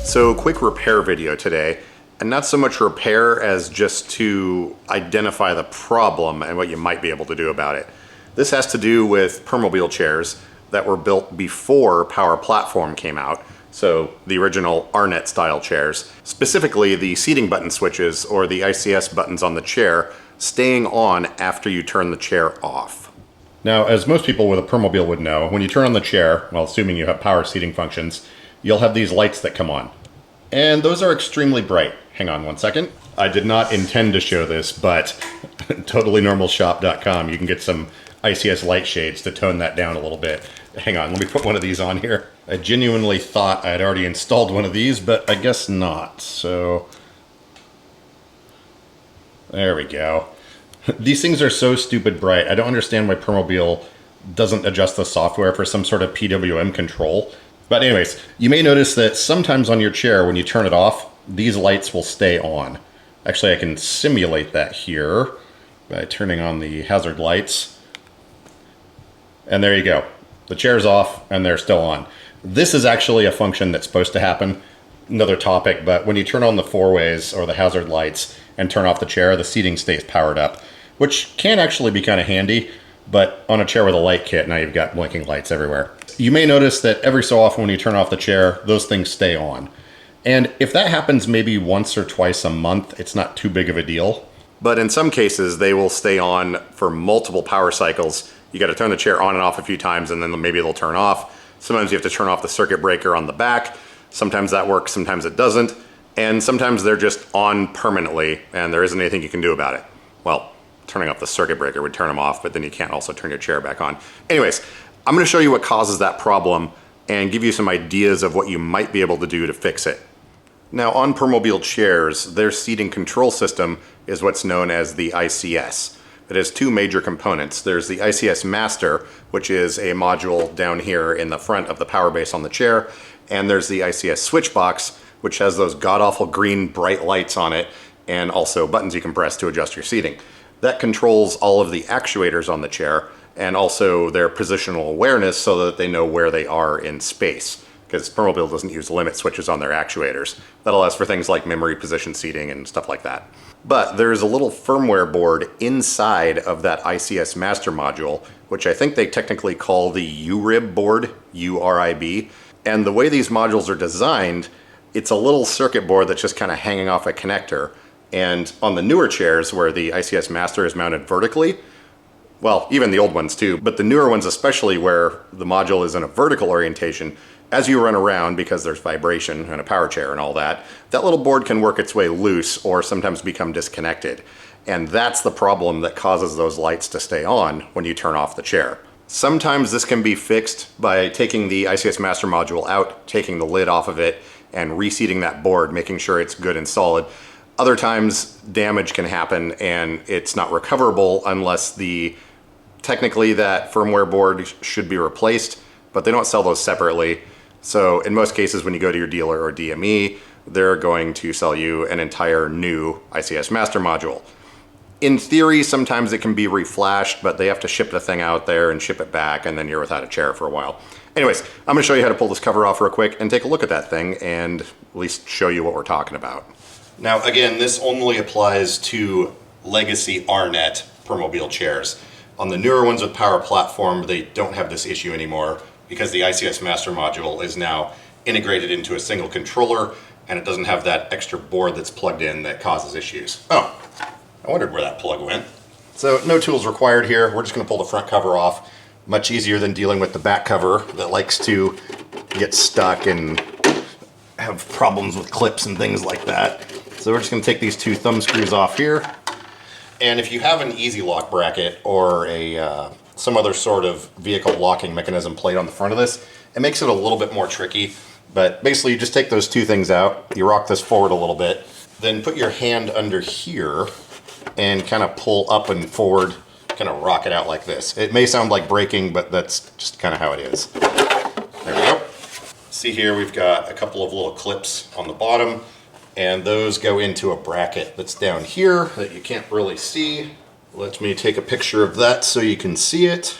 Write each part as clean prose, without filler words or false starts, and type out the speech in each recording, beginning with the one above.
So quick repair video today, and not so much repair as just to identify the problem and what you might be able to do about it. This has to do with Permobil chairs that were built before Power Platform came out, so the original Arnett style chairs. Specifically the seating button switches or the ICS buttons on the chair staying on after you turn the chair off. Now, as most people with a Permobil would know, when you turn on the chair, well, assuming you have power seating functions, you'll have these lights that come on. And those are extremely bright. Hang on one second. I did not intend to show this, but totallynormalshop.com, you can get some ICS light shades to tone that down a little bit. Hang on, let me put one of these on here. I genuinely thought I had already installed one of these, but I guess not. So there we go. These things are so stupid bright. I don't understand why Permobil doesn't adjust the software for some sort of PWM control. But anyways, you may notice that sometimes on your chair, when you turn it off, these lights will stay on. Actually, I can simulate that here by turning on the hazard lights. And there you go. The chair's off and they're still on. This is actually a function that's supposed to happen. Another topic, but when you turn on the four-ways or the hazard lights and turn off the chair, the seating stays powered up, which can actually be kind of handy. But on a chair with a light kit, now you've got blinking lights everywhere. You may notice that every so often when you turn off the chair, those things stay on. And if that happens maybe once or twice a month, it's not too big of a deal. But in some cases, they will stay on for multiple power cycles. You got to turn the chair on and off a few times, and then maybe they'll turn off. Sometimes you have to turn off the circuit breaker on the back. Sometimes that works, sometimes it doesn't. And sometimes they're just on permanently, and there isn't anything you can do about it. Well, turning off the circuit breaker would turn them off, but then you can't also turn your chair back on. Anyways, I'm going to show you what causes that problem and give you some ideas of what you might be able to do to fix it. Now, on Permobil chairs, their seating control system is what's known as the ICS. It has two major components. There's the ICS Master, which is a module down here in the front of the power base on the chair, and there's the ICS switch box, which has those god-awful green bright lights on it, and also buttons you can press to adjust your seating. That controls all of the actuators on the chair and also their positional awareness so that they know where they are in space, because Permobil doesn't use limit switches on their actuators. That allows for things like memory position seating and stuff like that. But there's a little firmware board inside of that ICS master module, which I think they technically call the URIB board, U-R-I-B. And the way these modules are designed, it's a little circuit board that's just kind of hanging off a connector. And on the newer chairs where the ICS Master is mounted vertically, well, even the old ones too, but the newer ones especially where the module is in a vertical orientation, as you run around, because there's vibration and a power chair and all that, that little board can work its way loose or sometimes become disconnected. And that's the problem that causes those lights to stay on when you turn off the chair. Sometimes this can be fixed by taking the ICS Master module out, taking the lid off of it, and reseating that board, making sure it's good and solid. Other times damage can happen and it's not recoverable unless technically that firmware board should be replaced, but they don't sell those separately. So in most cases when you go to your dealer or DME, they're going to sell you an entire new ICS Master module. In theory, sometimes it can be reflashed, but they have to ship the thing out there and ship it back, and then you're without a chair for a while. Anyways, I'm gonna show you how to pull this cover off real quick and take a look at that thing and at least show you what we're talking about. Now, again, this only applies to legacy Arnett Permobil chairs. On the newer ones with Power Platform, they don't have this issue anymore because the ICS Master module is now integrated into a single controller and it doesn't have that extra board that's plugged in that causes issues. Oh, I wondered where that plug went. So no tools required here. We're just going to pull the front cover off. Much easier than dealing with the back cover that likes to get stuck and have problems with clips and things like that. So we're just going to take these two thumb screws off here. And if you have an easy lock bracket or some other sort of vehicle locking mechanism plate on the front of this, it makes it a little bit more tricky. But basically you just take those two things out, you rock this forward a little bit, then put your hand under here and kind of pull up and forward, kind of rock it out like this. It may sound like braking, but that's just kind of how it is. There we go. See here, we've got a couple of little clips on the bottom, and those go into a bracket that's down here that you can't really see. Let me take a picture of that so you can see it.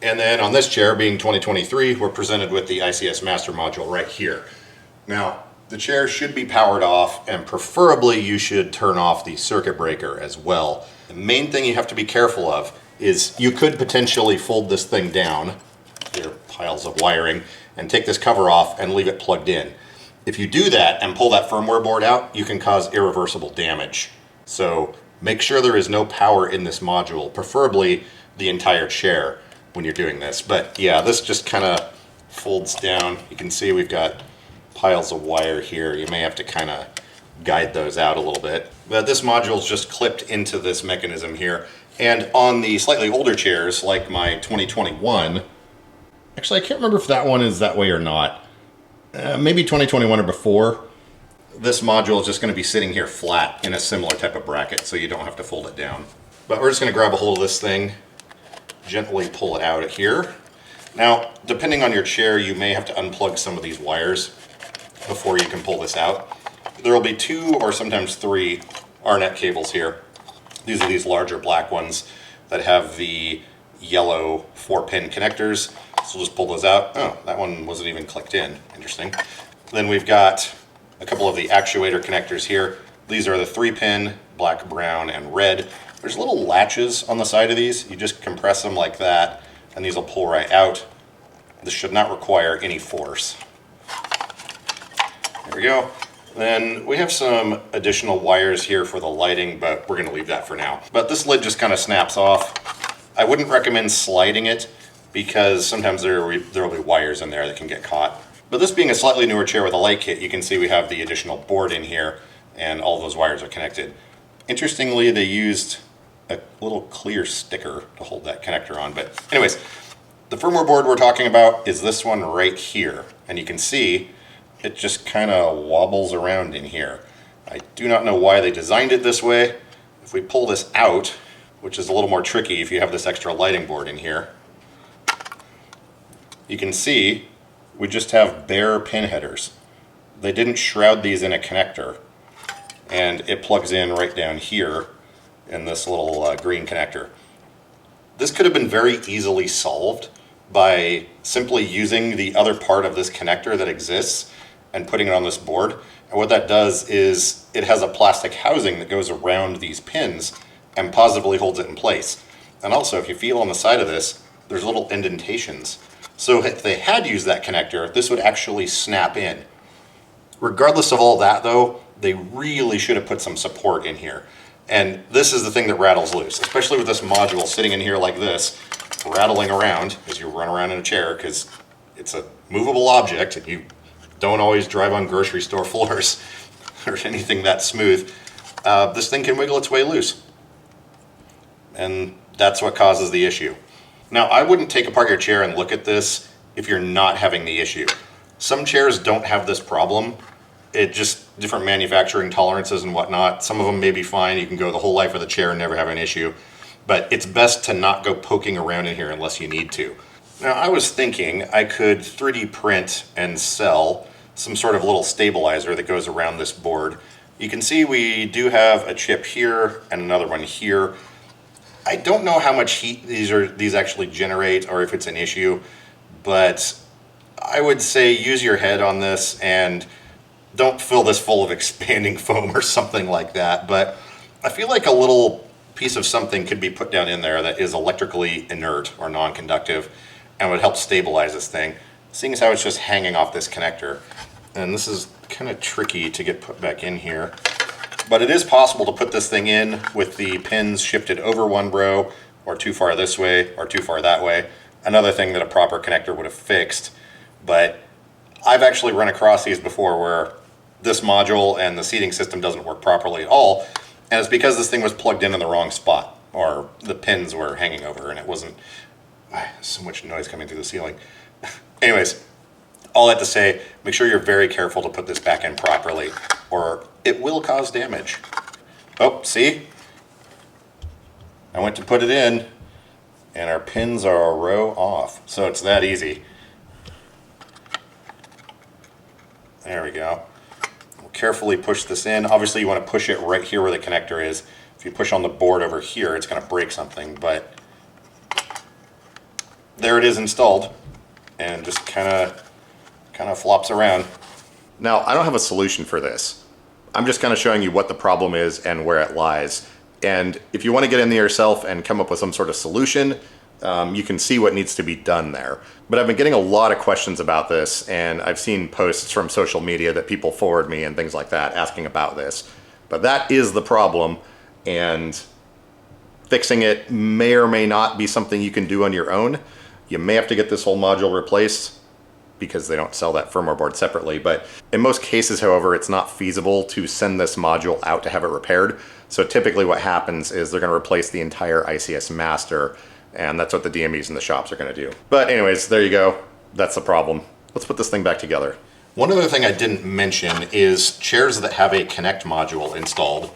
And then on this chair, being 2023, we're presented with the ICS Master module right here. Now, The chair should be powered off, and preferably you should turn off the circuit breaker as well. The main thing you have to be careful of is you could potentially fold this thing down, there are piles of wiring, and take this cover off and leave it plugged in. If you do that and pull that firmware board out, you can cause irreversible damage. So make sure there is no power in this module, preferably the entire chair when you're doing this. But yeah, this just kind of folds down. You can see we've got piles of wire here. You may have to kind of guide those out a little bit. But this module is just clipped into this mechanism here. And on the slightly older chairs, like my 2021, actually I can't remember if that one is that way or not. Maybe 2021 or before, this module is just going to be sitting here flat in a similar type of bracket, so you don't have to fold it down. But we're just going to grab a hold of this thing, gently pull it out of here. Now, depending on your chair, you may have to unplug some of these wires before you can pull this out. There will be 2 or sometimes 3 R-net cables here. These are these larger black ones that have the yellow 4-pin connectors. So we'll just pull those out. Oh, that one wasn't even clicked in. Interesting. Then we've got a couple of the actuator connectors here. These are the 3-pin, black, brown, and red. There's little latches on the side of these. You just compress them like that, and these will pull right out. This should not require any force. There we go. Then we have some additional wires here for the lighting, but we're going to leave that for now. But this lid just kind of snaps off. I wouldn't recommend sliding it because sometimes there will be wires in there that can get caught. But this being a slightly newer chair with a light kit, you can see we have the additional board in here and all those wires are connected. Interestingly, they used a little clear sticker to hold that connector on. But anyways, the firmware board we're talking about is this one right here. And you can see it just kind of wobbles around in here. I do not know why they designed it this way. If we pull this out, which is a little more tricky if you have this extra lighting board in here, you can see we just have bare pin headers. They didn't shroud these in a connector, and it plugs in right down here in this little green connector. This could have been very easily solved by simply using the other part of this connector that exists and putting it on this board. And what that does is it has a plastic housing that goes around these pins and positively holds it in place. And also, if you feel on the side of this, there's little indentations. So if they had used that connector, this would actually snap in. Regardless of all that though, they really should have put some support in here. And this is the thing that rattles loose, especially with this module sitting in here like this, rattling around as you run around in a chair, because it's a movable object and you don't always drive on grocery store floors or anything that smooth. This thing can wiggle its way loose. And that's what causes the issue. Now, I wouldn't take apart your chair and look at this if you're not having the issue. Some chairs don't have this problem. It just, different manufacturing tolerances and whatnot. Some of them may be fine. You can go the whole life of the chair and never have an issue. But it's best to not go poking around in here unless you need to. Now, I was thinking I could 3D print and sell some sort of little stabilizer that goes around this board. You can see we do have a chip here and another one here. I don't know how much heat these actually generate or if it's an issue, but I would say use your head on this and don't fill this full of expanding foam or something like that. But I feel like a little piece of something could be put down in there that is electrically inert or non-conductive and would help stabilize this thing, seeing as how it's just hanging off this connector. And this is kind of tricky to get put back in here. But it is possible to put this thing in with the pins shifted over one row or too far this way or too far that way. Another thing that a proper connector would have fixed. But I've actually run across these before where this module and the seating system doesn't work properly at all. And it's because this thing was plugged in the wrong spot, or the pins were hanging over and it wasn't. So much noise coming through the ceiling. Anyways, all that to say, make sure you're very careful to put this back in properly or it will cause damage. Oh, see? I went to put it in and our pins are a row off. So it's that easy. There we go. We'll carefully push this in. Obviously you want to push it right here where the connector is. If you push on the board over here, it's going to break something, but there it is installed and just kind of flops around. Now, I don't have a solution for this. I'm just kind of showing you what the problem is and where it lies. And if you want to get in there yourself and come up with some sort of solution, you can see what needs to be done there. But I've been getting a lot of questions about this, and I've seen posts from social media that people forward me and things like that asking about this. But that is the problem, and fixing it may or may not be something you can do on your own. You may have to get this whole module replaced because they don't sell that firmware board separately. But in most cases, however, it's not feasible to send this module out to have it repaired. So typically what happens is they're going to replace the entire ICS master, and that's what the DMEs in the shops are going to do. But anyways, there you go. That's the problem. Let's put this thing back together. One other thing I didn't mention is chairs that have a Connect module installed.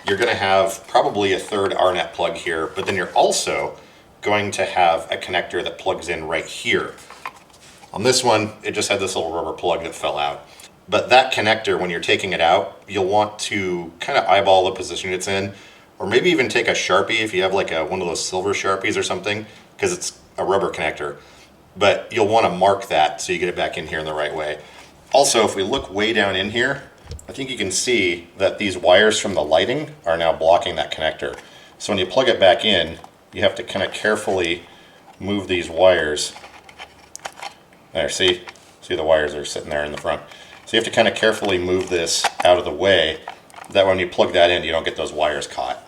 You're going to have probably a third RNet plug here, but then you're also going to have a connector that plugs in right here. On this one, it just had this little rubber plug that fell out. But that connector, when you're taking it out, you'll want to kind of eyeball the position it's in, or maybe even take a Sharpie if you have like one of those silver Sharpies or something, because it's a rubber connector. But you'll want to mark that so you get it back in here in the right way. Also, if we look way down in here, I think you can see that these wires from the lighting are now blocking that connector. So when you plug it back in, you have to kind of carefully move these wires. There, see the wires are sitting there in the front. So you have to kind of carefully move this out of the way, that when you plug that in, you don't get those wires caught.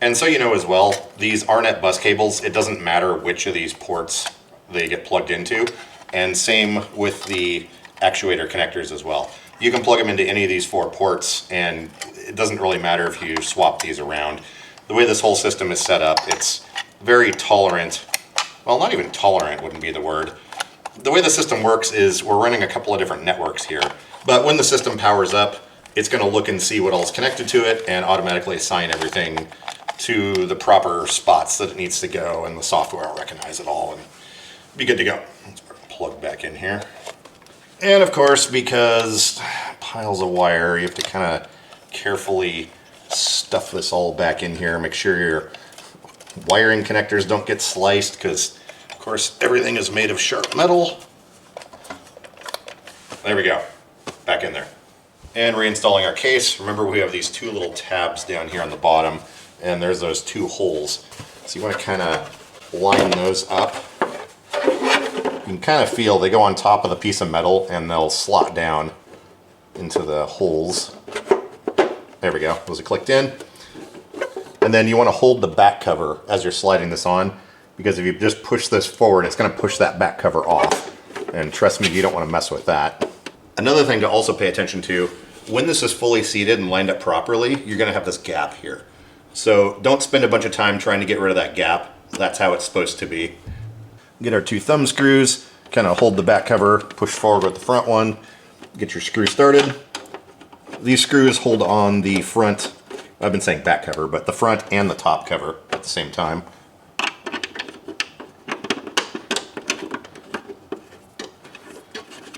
And so you know as well, these RNet bus cables, it doesn't matter which of these ports they get plugged into, and same with the actuator connectors as well. You can plug them into any of these 4 ports, and it doesn't really matter if you swap these around. The way this whole system is set up, it's very tolerant. Well, not even tolerant wouldn't be the word. The way the system works is we're running a couple of different networks here, but when the system powers up, it's going to look and see what all is connected to it and automatically assign everything to the proper spots that it needs to go, and the software will recognize it all and be good to go. Let's plug back in here. And of course, because piles of wire, you have to kind of carefully stuff this all back in here. Make sure your wiring connectors don't get sliced, because of course everything is made of sharp metal. There we go, back in there. And reinstalling our case. Remember, we have these 2 little tabs down here on the bottom, and there's those 2 holes. So you want to kind of line those up. You can kind of feel they go on top of the piece of metal and they'll slot down into the holes. There we go, those are clicked in. And then you want to hold the back cover as you're sliding this on, because if you just push this forward, it's going to push that back cover off. And trust me, you don't want to mess with that. Another thing to also pay attention to, when this is fully seated and lined up properly, you're going to have this gap here. So don't spend a bunch of time trying to get rid of that gap. That's how it's supposed to be. Get our 2 thumb screws, kind of hold the back cover, push forward with the front one, get your screw started. These screws hold on the front, I've been saying back cover, but the front and the top cover at the same time.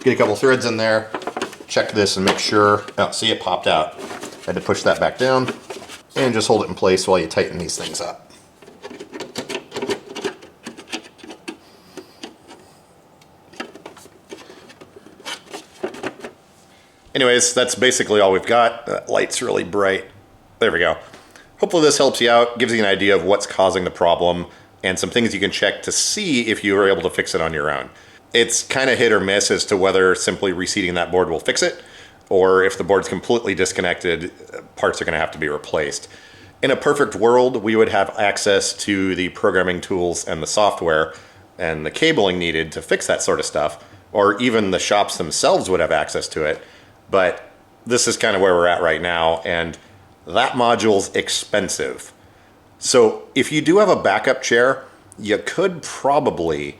Get a couple threads in there, check this and make sure, oh, see, it popped out. Had to push that back down and just hold it in place while you tighten these things up. Anyways, that's basically all we've got. That light's really bright. There we go. Hopefully this helps you out, gives you an idea of what's causing the problem, and some things you can check to see if you are able to fix it on your own. It's kind of hit or miss as to whether simply reseating that board will fix it, or if the board's completely disconnected, parts are going to have to be replaced. In a perfect world, we would have access to the programming tools and the software and the cabling needed to fix that sort of stuff, or even the shops themselves would have access to it. But this is kind of where we're at right now, and that module's expensive. So if you do have a backup chair, you could probably,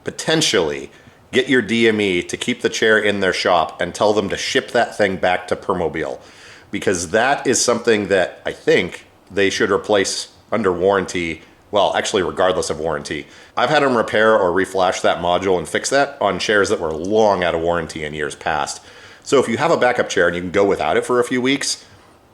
potentially, get your DME to keep the chair in their shop and tell them to ship that thing back to Permobil, because that is something that I think they should replace under warranty. Well, actually, regardless of warranty. I've had them repair or reflash that module and fix that on chairs that were long out of warranty in years past. So if you have a backup chair and you can go without it for a few weeks,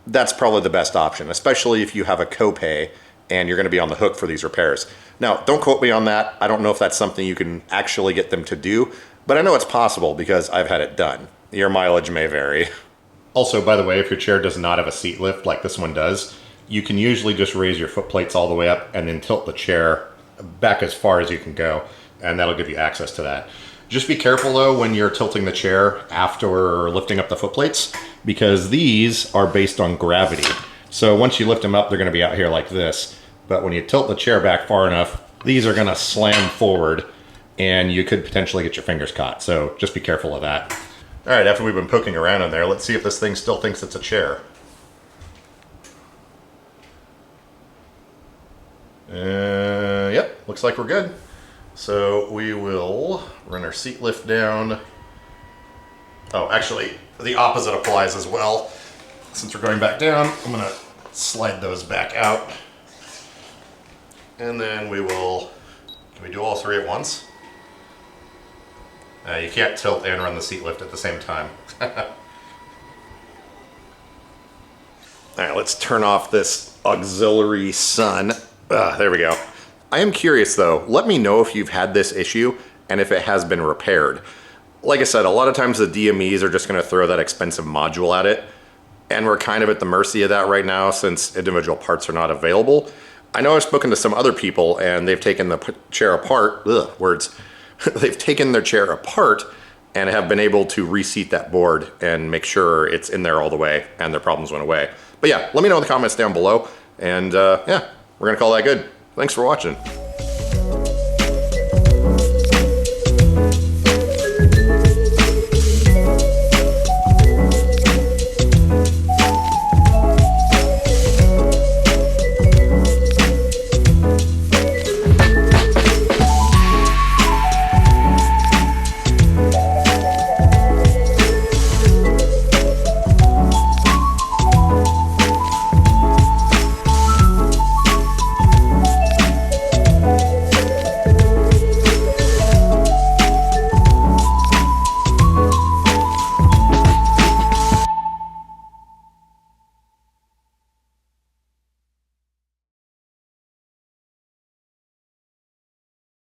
that's probably the best option, especially if you have a copay and you're going to be on the hook for these repairs. Now, don't quote me on that. I don't know if that's something you can actually get them to do, but I know it's possible because I've had it done. your mileage may vary. Also, by the way, if your chair does not have a seat lift like this one does, you can usually just raise your foot plates all the way up and then tilt the chair back as far as you can go, and that'll give you access to that. Just be careful though when you're tilting the chair after lifting up the foot plates, because these are based on gravity. So once you lift them up, they're going to be out here like this. But when you tilt the chair back far enough, these are going to slam forward and you could potentially get your fingers caught. So just be careful of that. All right, after we've been poking around in there, let's see if this thing still thinks it's a chair. Yep, looks like we're good. So we will run our seat lift down. Oh, actually, the opposite applies as well. Since we're going back down, I'm gonna slide those back out. And then we will, can we do all three at once? You can't tilt and run the seat lift at the same time. All right, let's turn off this auxiliary sun. There we go. I am curious though, let me know if you've had this issue and if it has been repaired. Like I said, a lot of times the DMEs are just gonna throw that expensive module at it, and we're kind of at the mercy of that right now since individual parts are not available. I know I've spoken to some other people and they've taken the chair apart, they've taken their chair apart and have been able to reseat that board and make sure it's in there all the way and their problems went away. But yeah, let me know in the comments down below, and yeah, we're gonna call that good. Thanks for watching.